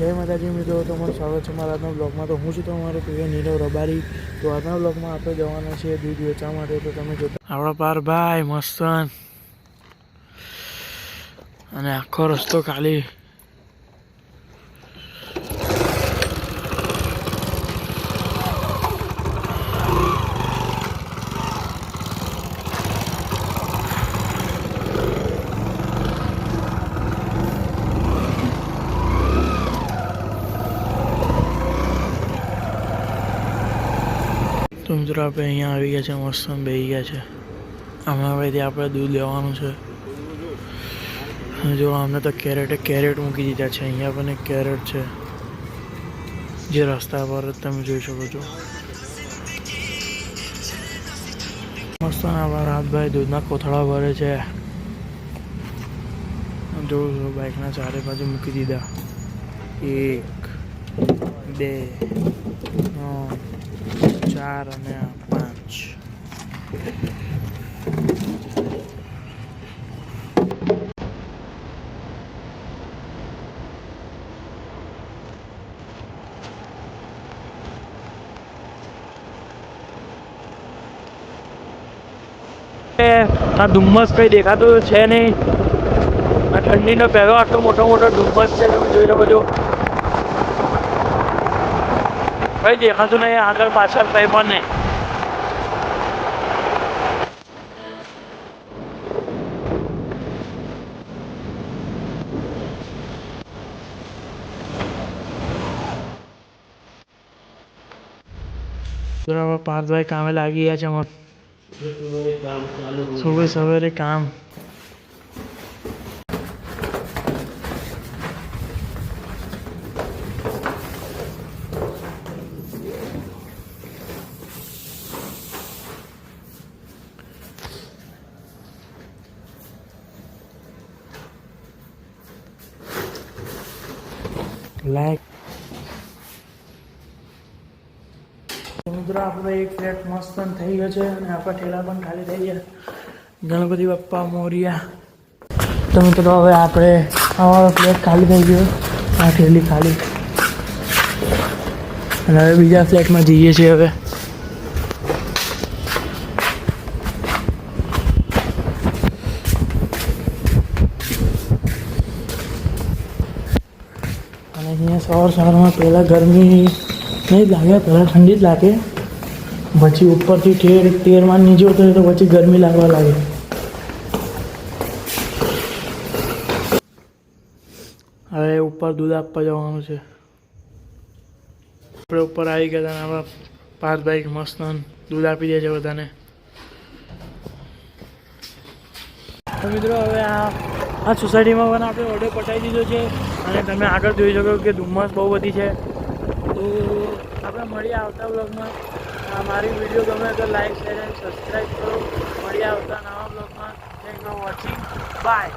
જય માતાજી મિત્રો, તમારું સ્વાગત છે મારા આજના બ્લોગમાં। તો હું છું તમારો પ્રિય નીરવ રબારી। તો આજના બ્લોગમાં આપણે જવાના છીએ દૂધ વેચવા માટે। તો તમે જોતા આપણા પારભાઈ મસ્તન અને આખો રસ્તો ખાલી। તો મિત્રો આપણે અહીંયા આવી ગયા છે, મસ્ત બેસી ગયા છે। હમણાં ભાઈથી આપણે દૂધ લેવાનું છે। જો અમને તો કેરેટ મૂકી દીધા છે। અહીંયા પણ એક કેરેટ છે જે રસ્તા પર જ તમે જોઈ શકો છો। મસ્ત આવા રાતભાઈ દૂધના કોથળા ભરે છે। જો બાઇકના ચારે બાજુ મૂકી દીધા। 1 2 3 4 અને 5। આ ધુમ્મસ કઈ દેખાતું છે નહીં। આ ઠંડીનો પહેલો આટલો મોટો ધુમ્મસ છે, તમે જોઈ શકો છો। કઈ દેખાતું નહીં આગળ પાછળ કઈ પણ નહીં। પાર્થભાઈ કામે લાગી ગયા છે। સુબહ સવારે કામ। લાઈક મિત્રો આપણો એક ફ્લેટ મસ્ત થઈ ગયો છે અને આપણા ઠેલા પણ ખાલી થઈ ગયા। ગણપતિ બાપ્પા મોરિયા। તો મિત્રો હવે આપણે અમારો ફ્લેટ ખાલી થઈ ગયો, આ ઠેલી ખાલી, અને હવે બીજા ફ્લેટમાં જઈએ છીએ। હવે અને અહીંયા સવારમાં પહેલાં ગરમી નહીં જ લાગે, પહેલાં ઠંડી જ લાગે, પછી ઉપરથી ઠેરમાં નીચે ઉતરે તો પછી ગરમી લાગવા લાગે। હવે ઉપર દૂધ આપવા જવાનું છે। આપણે ઉપર આવી ગયા હતા, આપણા પાર્થભાઈ મસ્ત દૂધ આપી દે છે બધાને। તો મિત્રો હવે આ સોસાયટીમાં પણ આપણે ઓર્ડર પટાવી દીધો છે અને તમે આગળ જોઈ શકો કે ધુમ્મસ બહુ બધી છે। તો આપણે મળીએ આવતા બ્લોગમાં। મારી વિડીયો ગમે તો લાઈક શેર અને સબસ્ક્રાઈબ કરો। મળીએ આવતા નવા બ્લોગમાં। Thank you for watching, by.